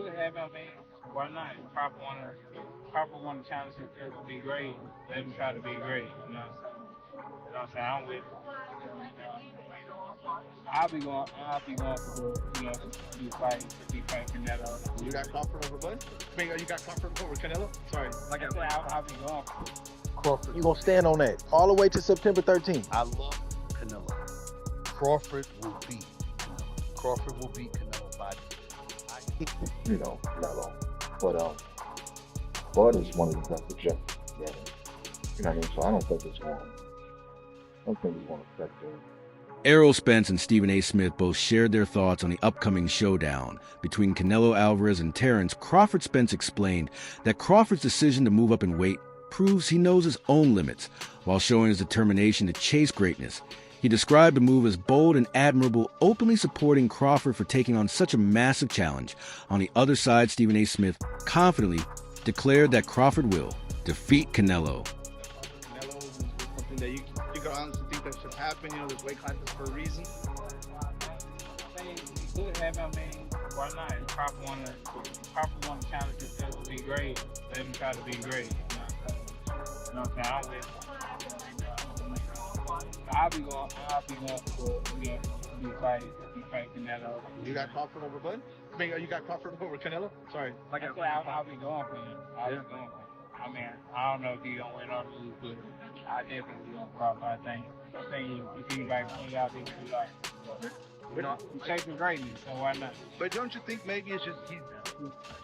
could have. I mean, why not? Crawford want to challenge himself to be great. Let him try to be great. You know what I'm saying? I'm with. I'll be going for be fight Canelo. You got Crawford over Bud? I mean, you got Crawford over Canelo? Sorry. Like I said, I'll be going for Crawford. You gonna stand on that all the way to September 13th? I love Canelo. Crawford will beat Canelo. Crawford will beat Canelo by Canelo. But Bud is one of the best objectives. Yeah. You know what I mean? So I don't think it's going to affect him. Errol Spence and Stephen A. Smith both shared their thoughts on the upcoming showdown between Canelo Álvarez and Terence. Crawford Spence explained that Crawford's decision to move up in weight proves he knows his own limits while showing his determination to chase greatness. He described the move as bold and admirable, openly supporting Crawford for taking on such a massive challenge. On the other side, Stephen A. Smith confidently declared that Crawford will defeat Canelo. Canelo is something that you could honestly think that should happen. You know, there's weight classes for a reason. I mean, he could have. I mean, why not? Crawford want to challenge himself to be great. Let him try to be great. You know what I'm saying? I'm with. I'll be going for be fight Canelo. You got Crawford over Bud? I mean, you got Crawford over Canelo? Sorry. Like I said, I'll be going for him. I'll be going for him. I mean, I don't know if he's gonna win or lose, but I definitely gonna Crawford. I think if anybody comes out, they do like, he's chasing greatness, so why not? But don't you think maybe it's just he's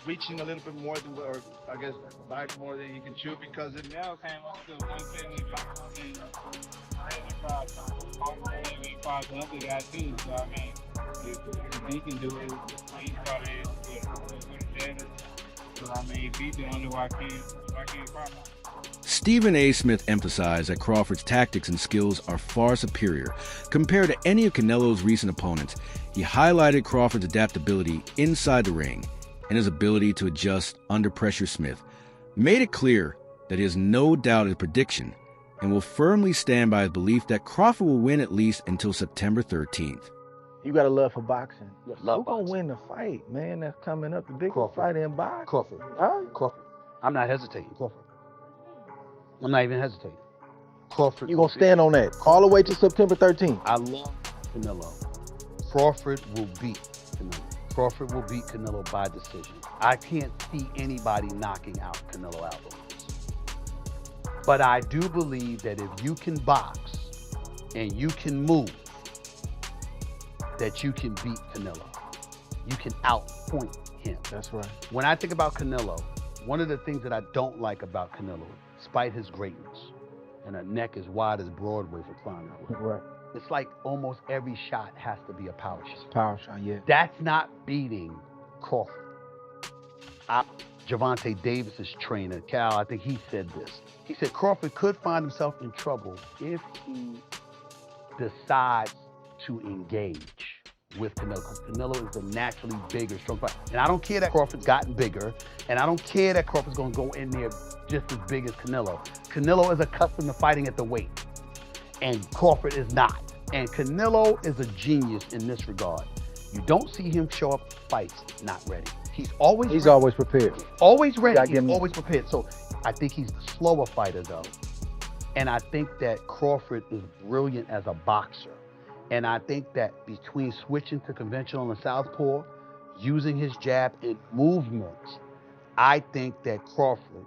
reaching a little bit more than, or I guess, bite more than he can chew because it. Canelo came up to 175 and 185 another guy too. So I mean, if he can do it, he's probably with so I mean, if he's doing it, why can't Crawford? Stephen A. Smith emphasized that Crawford's tactics and skills are far superior compared to any of Canelo's recent opponents. He highlighted Crawford's adaptability inside the ring and his ability to adjust under pressure. Smith made it clear that he has no doubt in his prediction and will firmly stand by his belief that Crawford will win at least until September 13th. You got a love for boxing. Yes, Who love gonna boxing. win the fight, man? That's coming up, the biggest Crawford. fight in boxing. Crawford. Huh? Crawford. I'm not hesitating. Crawford. I'm not even hesitating. Crawford. You gonna stand on that all the way to September 13th? I love Canelo. Crawford will beat Canelo. Crawford will beat Canelo by decision. I can't see anybody knocking out Canelo Álvarez. But I do believe that if you can box and you can move, that you can beat Canelo. You can outpoint him. That's right. When I think about Canelo, one of the things that I don't like about Canelo, despite his greatness, and a neck as wide as Broadway for crying out loud. Right. It's like almost every shot has to be a power shot. Power shot, yeah. That's not beating Crawford. Gervonta Davis's trainer, Cal, I think he said this. He said Crawford could find himself in trouble if he decides to engage with Canelo, because Canelo is a naturally bigger, strong fighter. And I don't care that Crawford's gotten bigger, and I don't care that Crawford's gonna go in there just as big as Canelo. Canelo is accustomed to fighting at the weight, and Crawford is not. And Canelo is a genius in this regard. You don't see him show up to fights not ready. He's always prepared. Always ready. Gotta He's give him- always prepared. So I think he's the slower fighter, though. And I think that Crawford is brilliant as a boxer. And I think that between switching to conventional and southpaw, using his jab and movements, I think that Crawford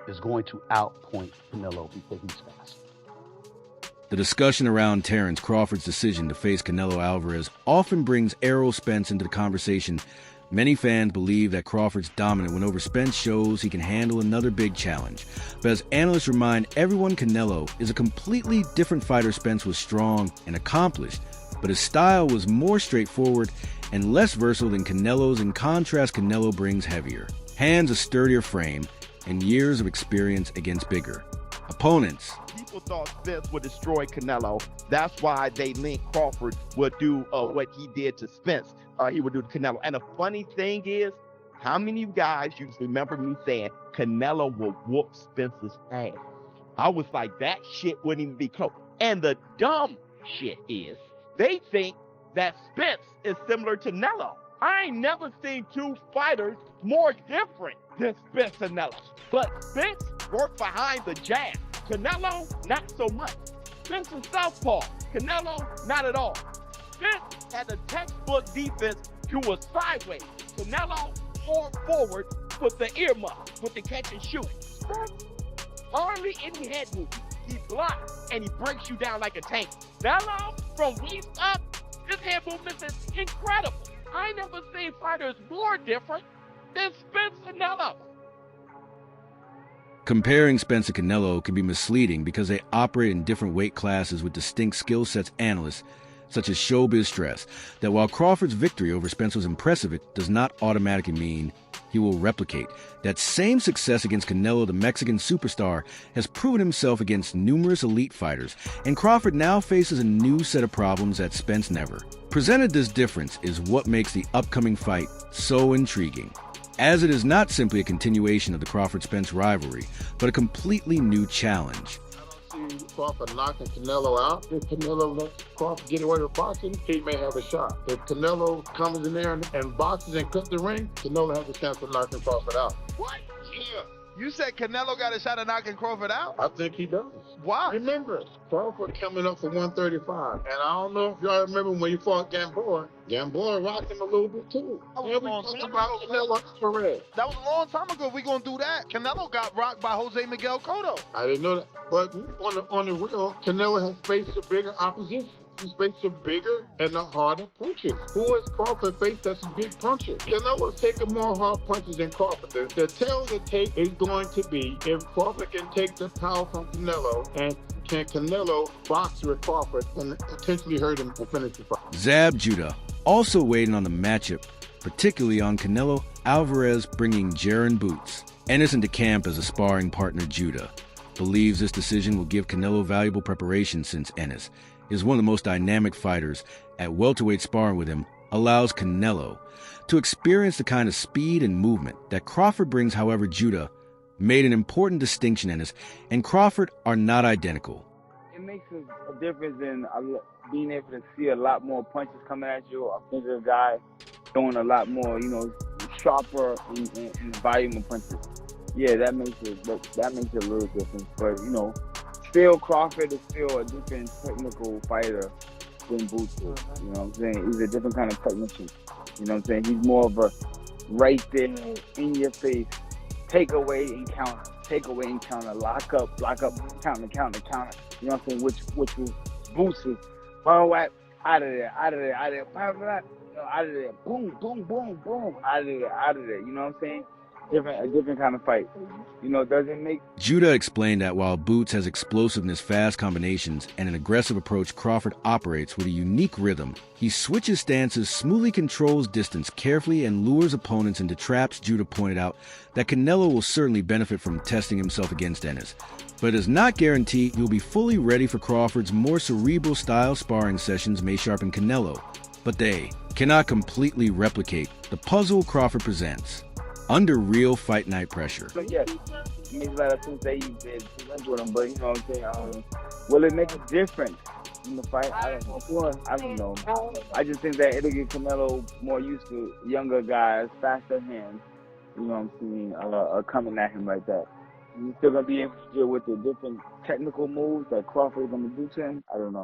is going to outpoint Canelo because he's fast. The discussion around Terence Crawford's decision to face Canelo Álvarez often brings Errol Spence into the conversation. Many fans believe that Crawford's dominant when over Spence shows he can handle another big challenge. But as analysts remind everyone, Canelo is a completely different fighter. Spence was strong and accomplished, but his style was more straightforward and less versatile than Canelo's. In contrast, Canelo brings heavier hands, a sturdier frame, and years of experience against bigger opponents. People thought Spence would destroy Canelo. That's why they linked Crawford would do what he did to Spence. He would do to Canelo. And the funny thing is, how many of you guys you remember me saying Canelo will whoop Spence's ass? I was like, that shit wouldn't even be close. And the dumb shit is, they think that Spence is similar to Canelo. I ain't never seen two fighters more different than Spence and Canelo. But Spence worked behind the jab. Canelo, not so much. Spence is southpaw. Canelo, not at all. Spence had a textbook defense to a sideways. Canelo forward with the earmuff, with the catch and shoot. Spence, hardly any head movement. He blocks and he breaks you down like a tank. Canelo, from waist up, his head movement is incredible. I never seen fighters more different than Spence and Canelo. Comparing Spence and Canelo can be misleading because they operate in different weight classes with distinct skill sets. Analysts such as Showbiz stress that while Crawford's victory over Spence was impressive, it does not automatically mean he will replicate. That same success against Canelo, the Mexican superstar, has proven himself against numerous elite fighters, and Crawford now faces a new set of problems that Spence never. Presented this difference is what makes the upcoming fight so intriguing, as it is not simply a continuation of the Crawford-Spence rivalry, but a completely new challenge. Crawford knocking Canelo out. If Canelo lets Crawford get away with boxing, he may have a shot. If Canelo comes in there and boxes and cuts the ring, Canelo has a chance of knocking Crawford out. What? Yeah. You said Canelo got a shot at knocking Crawford out? I think he does. Why? Remember, Crawford coming up for 135. And I don't know if y'all remember when he fought Gamboa. Gamboa rocked him a little bit too. That was Yeah, we a long talking time about ago. Canelo Alvarez. That was a long time ago. If we gonna do that, Canelo got rocked by Jose Miguel Cotto. I didn't know that. But on the real, Canelo has faced a bigger opposition. He's faced a bigger and a harder punches. Who has Crawford faced that's a big puncher? Canelo's taking more hard punches than Crawford. The tale of the tape is going to be if Crawford can take the power from Canelo, and can Canelo box with Crawford and potentially hurt him and finish the fight. Zab Judah also waiting on the matchup, particularly on Canelo Álvarez bringing Jaron boots. Ennis into camp as a sparring partner. Judah believes this decision will give Canelo valuable preparation since Ennis is one of the most dynamic fighters at welterweight. Sparring with him allows Canelo to experience the kind of speed and movement that Crawford brings. However, Judah made an important distinction. Ennis and Crawford are not identical. It makes a difference in being able to see a lot more punches coming at you. A bigger guy throwing a lot more, sharper in volume of punches. Yeah, that makes it a little difference. But still Crawford is still a different technical fighter than Boots is. You know what I'm saying? He's a different kind of technician. You know what I'm saying? He's more of a right there, in your face, take away and counter, lock up, counter. You know what I'm saying? Which was Boots is, out of there, out of there, out of there, boom, boom, boom, boom, out of there. You know what I'm saying? A different kind of fight. Doesn't make... Judah explained that while Boots has explosiveness, fast combinations, and an aggressive approach, Crawford operates with a unique rhythm. He switches stances, smoothly controls distance carefully, and lures opponents into traps. Judah pointed out that Canelo will certainly benefit from testing himself against Ennis, but it is not guaranteed he'll be fully ready for Crawford's more cerebral style. Sparring sessions may sharpen Canelo, but they cannot completely replicate the puzzle Crawford presents under real fight night pressure. But yes, it makes a lot of sense that you did with him, but you know what I'm saying? Will it make a difference in the fight? I don't know. I just think that it'll get Canelo more used to younger guys, faster hands, you know what I'm saying, coming at him like that. He's still going to be able to deal with the different technical moves that Crawford is going to do to him. I don't know.